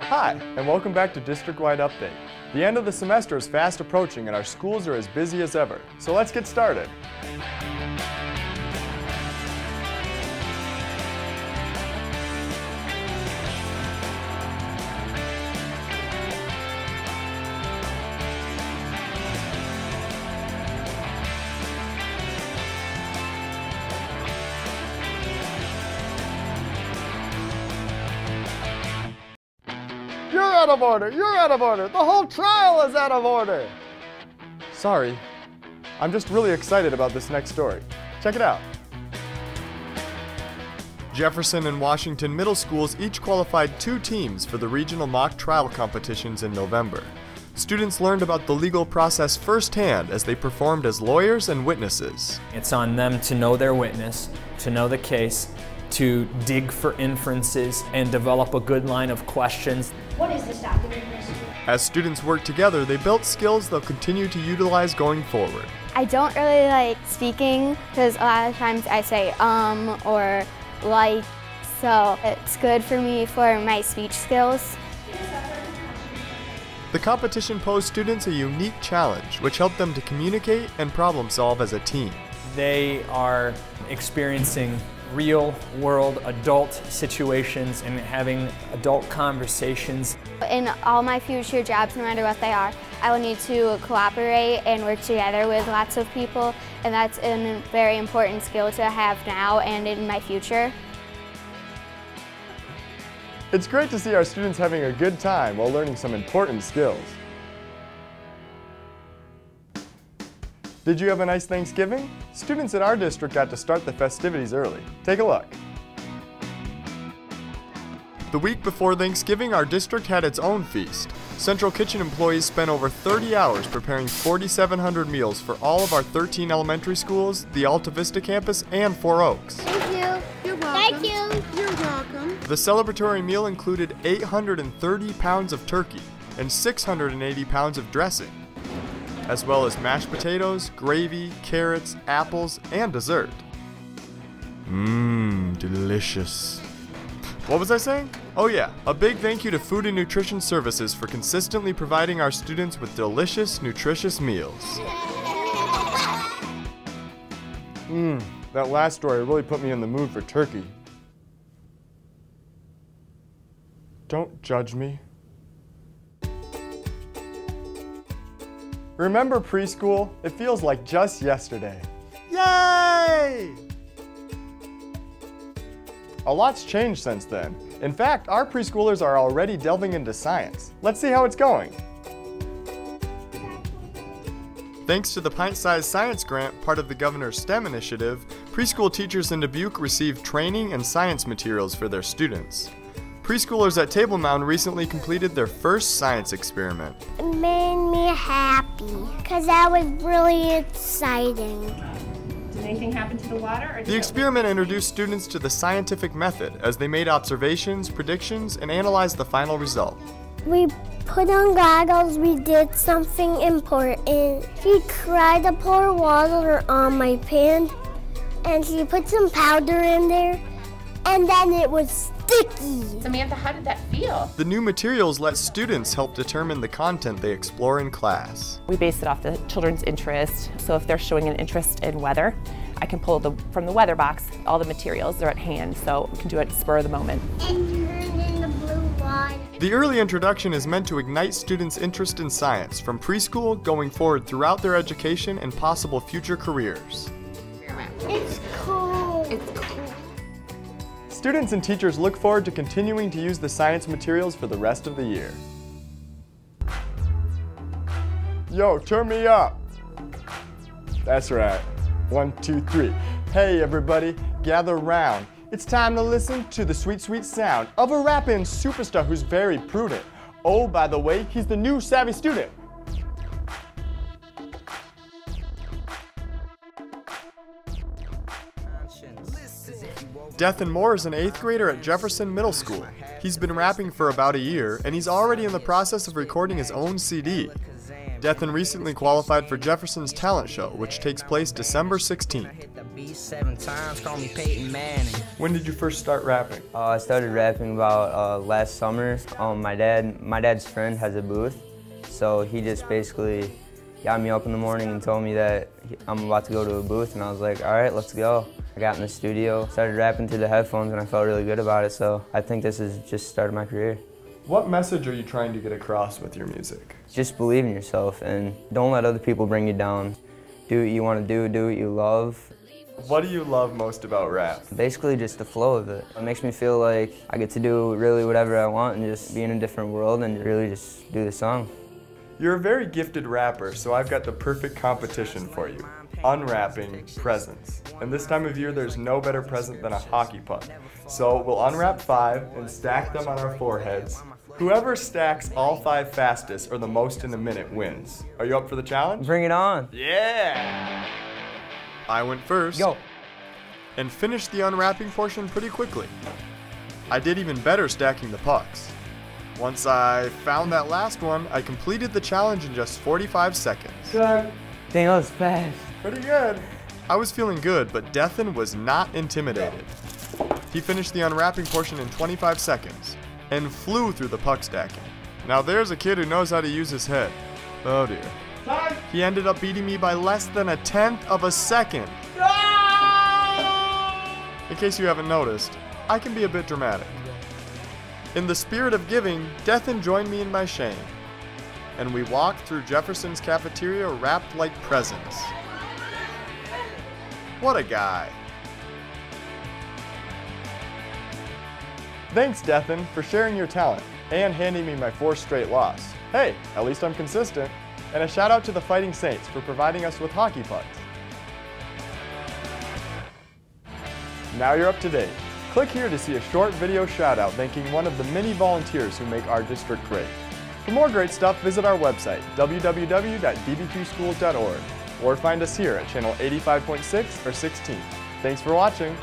Hi, and welcome back to District-Wide Update. The end of the semester is fast approaching and our schools are as busy as ever. So let's get started. You're out of order! You're out of order! The whole trial is out of order! Sorry, I'm just really excited about this next story. Check it out. Jefferson and Washington middle schools each qualified 2 teams for the regional mock trial competitions in November. Students learned about the legal process firsthand as they performed as lawyers and witnesses. It's on them to know their witness, to know the case, to dig for inferences and develop a good line of questions. What is this document? As students worked together, they built skills they'll continue to utilize going forward. I don't really like speaking because a lot of times I say or like, so it's good for me for my speech skills. The competition posed students a unique challenge, which helped them to communicate and problem solve as a team. They are experiencing real-world adult situations and having adult conversations. In all my future jobs, no matter what they are, I will need to cooperate and work together with lots of people, and that's a very important skill to have now and in my future. It's great to see our students having a good time while learning some important skills. Did you have a nice Thanksgiving? Students at our district got to start the festivities early. Take a look. The week before Thanksgiving, our district had its own feast. Central Kitchen employees spent over 30 hours preparing 4,700 meals for all of our 13 elementary schools, the Alta Vista campus, and Four Oaks. Thank you. You're welcome. Thank you. You're welcome. The celebratory meal included 830 pounds of turkey and 680 pounds of dressing, as well as mashed potatoes, gravy, carrots, apples, and dessert. Delicious. What was I saying? Oh yeah, a big thank you to Food and Nutrition Services for consistently providing our students with delicious, nutritious meals. That last story really put me in the mood for turkey. Don't judge me. Remember preschool? It feels like just yesterday. Yay! A lot's changed since then. In fact, our preschoolers are already delving into science. Let's see how it's going. Thanks to the Pint-Sized Science Grant, part of the Governor's STEM initiative, preschool teachers in Dubuque received training and science materials for their students. Preschoolers at Table Mound recently completed their first science experiment. It made me happy because that was really exciting. Did anything happen to the water? The experiment introduced students to the scientific method as they made observations, predictions, and analyzed the final result. We put on goggles, we did something important. She tried to pour water on my pan and she put some powder in there and then it was sticky. Samantha, how did that feel? The new materials let students help determine the content they explore in class. We base it off the children's interest. So if they're showing an interest in weather, I can pull from the weather box all the materials. They're at hand, so we can do it spur of the moment. And turn in the blue water. The early introduction is meant to ignite students' interest in science from preschool going forward throughout their education and possible future careers. It's cool. It's cool. Students and teachers look forward to continuing to use the science materials for the rest of the year. Yo, turn me up. That's right. 1, 2, 3. Hey everybody, gather round. It's time to listen to the sweet, sweet sound of a rapping superstar who's very prudent. Oh, by the way, he's the new savvy student. Dethan Moore is an 8th grader at Jefferson Middle School. He's been rapping for about a year, and he's already in the process of recording his own CD. Dethan recently qualified for Jefferson's talent show, which takes place December 16th. MVPs 7 times, call me Peyton Manning. When did you first start rapping? I started rapping about last summer. My dad's friend has a booth, so he just basically got me up in the morning and told me that I'm about to go to a booth, and I was like, all right, let's go. I got in the studio, started rapping through the headphones, and I felt really good about it, so I think this has just started my career. What message are you trying to get across with your music? Just believe in yourself and don't let other people bring you down. Do what you want to do what you love. What do you love most about rap? Basically just the flow of it. It makes me feel like I get to do really whatever I want and just be in a different world and really just do the song. You're a very gifted rapper, so I've got the perfect competition for you. Unwrapping presents. And this time of year, there's no better present than a hockey puck. So we'll unwrap 5 and stack them on our foreheads. Whoever stacks all 5 fastest or the most in a minute wins. Are you up for the challenge? Bring it on. Yeah! I went first. Go. And finished the unwrapping portion pretty quickly. I did even better stacking the pucks. Once I found that last one, I completed the challenge in just 45 seconds. Dang, that was fast. Pretty good. I was feeling good, but Dethan was not intimidated. He finished the unwrapping portion in 25 seconds and flew through the puck stacking. Now there's a kid who knows how to use his head. Oh dear. He ended up beating me by less than 1/10 of a second. In case you haven't noticed, I can be a bit dramatic. In the spirit of giving, Dethan joined me in my shame, and we walked through Jefferson's cafeteria wrapped like presents. What a guy. Thanks, Dethan, for sharing your talent and handing me my 4th straight loss. Hey, at least I'm consistent. And a shout out to the Fighting Saints for providing us with hockey pucks. Now you're up to date. Click here to see a short video shout out thanking one of the many volunteers who make our district great. For more great stuff, visit our website, www.dbqschools.org, or find us here at channel 85.6 or 16. Thanks for watching.